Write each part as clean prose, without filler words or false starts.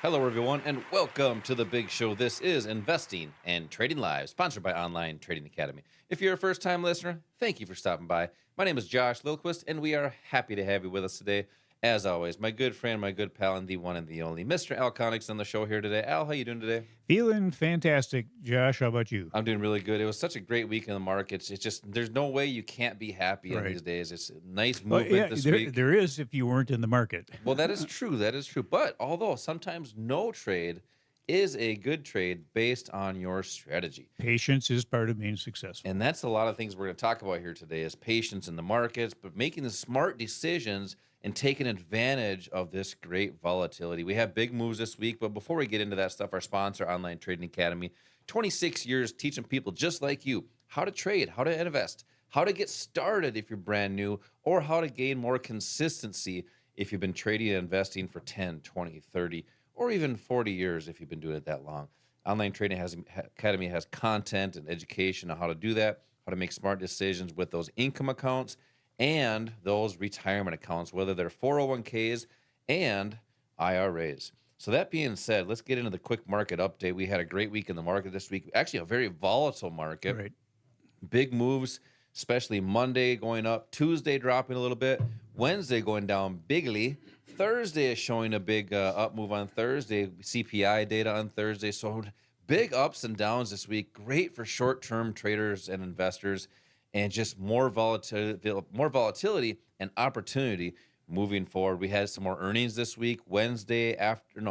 Hello, everyone, and welcome to the big show. This is Investing and Trading Live, sponsored by Online Trading Academy. If you're a first time listener, thank you for stopping by. My name is Josh Lilquist, and we are happy to have you with us today. As always, my good friend, my good pal, and the one and the only Mr. Al Connick's on the show here today. Al, how you doing today? Feeling fantastic, Josh. How about you? I'm doing really good. It was such a great week in the markets. It's just there's no way you can't be happy in Right. these days. It's a nice Well, movement this there, week. there is if you weren't in the market. Well, that is true. That is true. But although sometimes no trade is a good trade based on your strategy. Patience is part of being successful. And that's a lot of things we're going to talk about here today is patience in the markets, but making the smart decisions and taking advantage of this great volatility. We have big moves this week, but before we get into that stuff, our sponsor, Online Trading Academy, 26 years teaching people just like you how to trade, how to invest, how to get started if you're brand new, or how to gain more consistency if you've been trading and investing for 10, 20, 30, or even 40 years if you've been doing it that long. Online Trading Academy has content and education on how to do that, how to make smart decisions with those income accounts and those retirement accounts, whether they're 401ks and IRAs. So that being said, let's get into the quick market update. We had a great week in the market this week. Actually, a very volatile market. Right. Big moves, especially Monday going up, Tuesday dropping a little bit, Wednesday going down bigly. Thursday is showing a big up move on Thursday, CPI data on Thursday. So big ups and downs this week. Great for short-term traders and investors, and just more volatility and opportunity moving forward. We had some more earnings this week. Wednesday after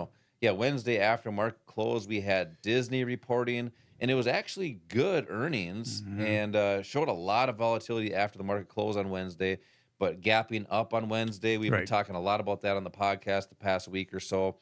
market close, we had Disney reporting, and it was actually good earnings and showed a lot of volatility after the market closed on Wednesday, but gapping up on Wednesday. We've been Right. talking a lot about that on the podcast the past week or so,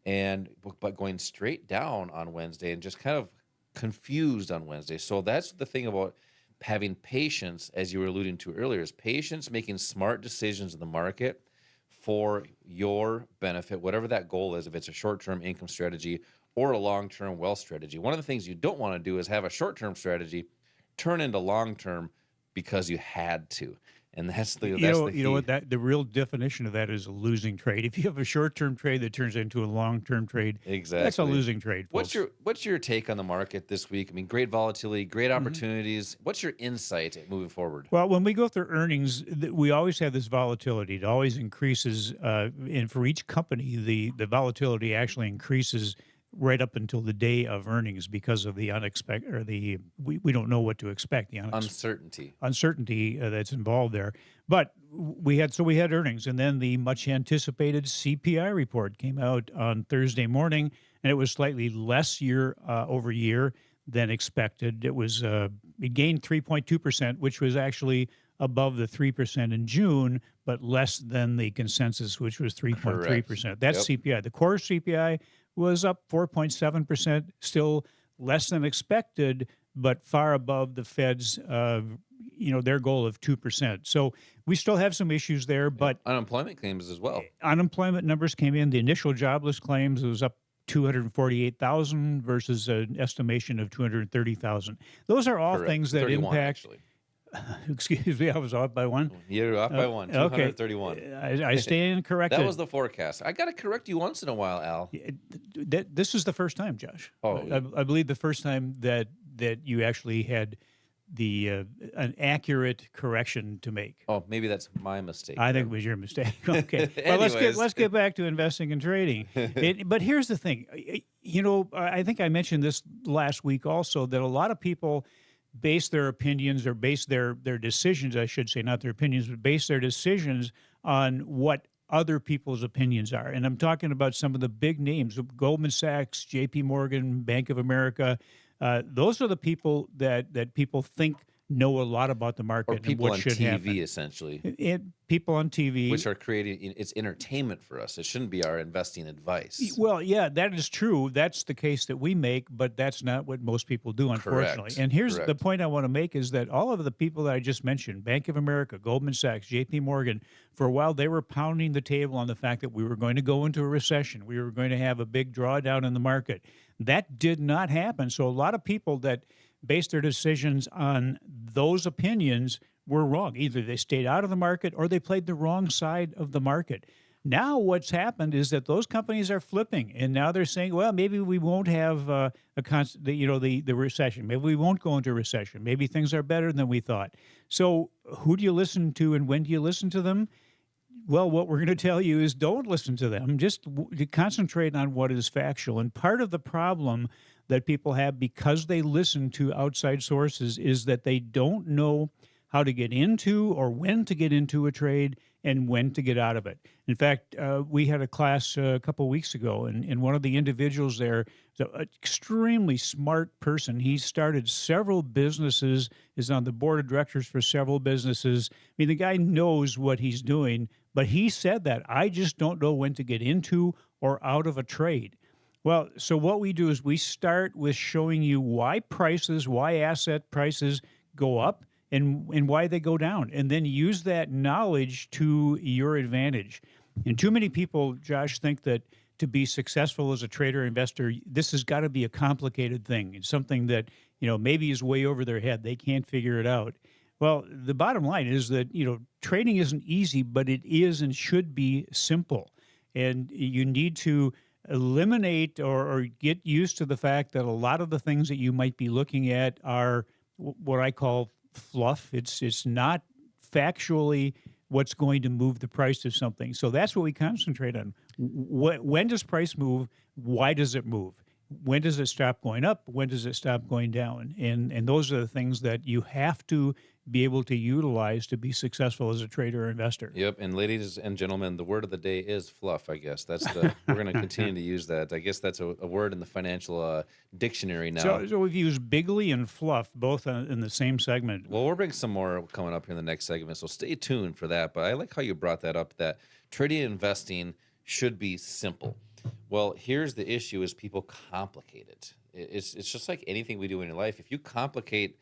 but going straight down on Wednesday and just kind of confused on Wednesday. So that's the thing about having patience, as you were alluding to earlier, is patience, making smart decisions in the market for your benefit, whatever that goal is, if it's a short-term income strategy or a long-term wealth strategy. One of the things you don't want to do is have a short-term strategy turn into long-term because you had to. And that's the You know key. what? The real definition of that is a losing trade. If you have a short-term trade that turns into a long-term trade, that's a Exactly. losing trade. What's Folks. your take on the market this week? I mean, great volatility, great opportunities. What's your insight moving forward? Well, when we go through earnings, we always have this volatility. It always increases, and for each company, the volatility actually increases right up until the day of earnings because of the unexpected or we don't know what to expect. The Uncertainty. uncertainty that's involved there. But we had earnings, and then the much anticipated CPI report came out on Thursday morning, and it was slightly less year over year than expected. It gained 3.2%, which was actually above the 3% in June, but less than the consensus, which was 3.3%. That's Yep. CPI. The core CPI was up 4.7%, still less than expected, but far above the Fed's, their goal of 2%. So we still have some issues there, but Unemployment claims as well. unemployment numbers came in. The initial jobless claims was up 248,000 versus an estimation of 230,000. Those are all Correct. things that 31, impact. actually. Excuse me, I was off by one. You're off by one, Okay. 231. I stand corrected. That was the forecast. I got to correct you once in a while, Al. This is the first time, Josh. Oh. I believe the first time that you actually had an accurate correction to make. Oh, maybe that's my mistake. I think it was your mistake. Okay. Well, Anyways. let's get back to investing and trading. But here's the thing. I think I mentioned this last week also, that a lot of people base their opinions or base their decisions, I should say, not their opinions, but base their decisions on what other people's opinions are. And I'm talking about some of the big names: Goldman Sachs, JP Morgan, Bank of America. Those are the people that people think know a lot lot about the market Or and people what on should TV, happen. essentially, People on TV. which are creating it's entertainment for us. It shouldn't be our investing advice. Well, yeah, that is true. That's the case that we make, but that's not what most people do, unfortunately. Correct. And here's the Correct. point I want to make is that all of the people that I just mentioned, Bank of America, Goldman Sachs, JP Morgan, for a while they were pounding the table on the fact that we were going to go into a recession. We were going to have a big drawdown in the market. That did not happen. So a lot of people that based their decisions on those opinions were wrong. Either they stayed out of the market or they played the wrong side of the market. Now what's happened is that those companies are flipping, and now they're saying, well, maybe we won't have the recession. Maybe we won't go into recession. Maybe things are better than we thought. So who do you listen to, and when do you listen to them? Well, what we're going to tell you is don't listen to them. Just concentrate on what is factual. And part of the problem that people have because they listen to outside sources is that they don't know how to get into or when to get into a trade and when to get out of it. In fact, we had a class a couple of weeks ago, and one of the individuals there is an extremely smart person. He started several businesses, is on the board of directors for several businesses. I mean, the guy knows what he's doing, but he said that, I just don't know when to get into or out of a trade. Well, so what we do is we start with showing you why asset prices go up and why they go down, and then use that knowledge to your advantage. And too many people, Josh, think that to be successful as a trader or investor, this has got to be a complicated thing. It's something that, maybe is way over their head. They can't figure it out. Well, the bottom line is that, trading isn't easy, but it is and should be simple. And you need to eliminate or get used to the fact that a lot of the things that you might be looking at are what I call fluff. It's not factually what's going to move the price of something. So that's what we concentrate on. When does price move? Why does it move? When does it stop going up? When does it stop going down? And those are the things that you have to be able to utilize to be successful as a trader or investor. Yep. And ladies and gentlemen, the word of the day is fluff, I guess. We're going to continue to use that. I guess that's a word in the financial dictionary now. So we've used bigly and fluff both in the same segment. Well, we'll bring some more coming up here in the next segment, so stay tuned for that. But I like how you brought that up, that trading and investing should be simple. Well, here's the issue is people complicate it. It's just like anything we do in your life. If you complicate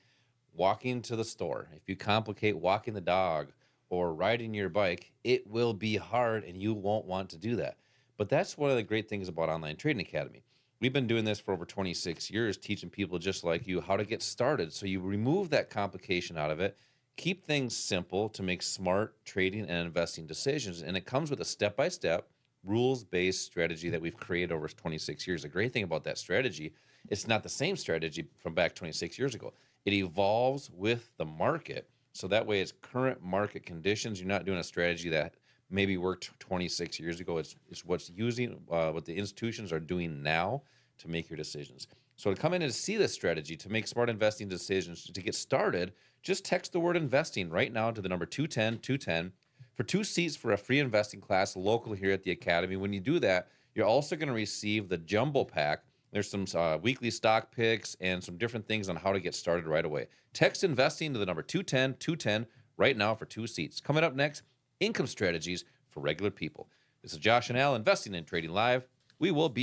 walking to the store, if you complicate walking the dog or riding your bike, it will be hard and you won't want to do that. But that's one of the great things about Online Trading Academy. We've been doing this for over 26 years, teaching people just like you how to get started. So you remove that complication out of it, keep things simple to make smart trading and investing decisions. And it comes with a step-by-step, rules-based strategy that we've created over 26 years. The great thing about that strategy, it's not the same strategy from back 26 years ago. It evolves with the market. So that way it's current market conditions. You're not doing a strategy that maybe worked 26 years ago. It's what's using what the institutions are doing now to make your decisions. So to come in and see this strategy, to make smart investing decisions, to get started, just text the word investing right now to the number 210-210 for 2 seats for a free investing class local here at the Academy. When you do that, you're also going to receive the jumbo pack. There's some weekly stock picks and some different things on how to get started right away. Text investing to the number 210-210 right now for 2 seats. Coming up next, income strategies for regular people. This is Josh and Al, Investing and Trading Live. We will be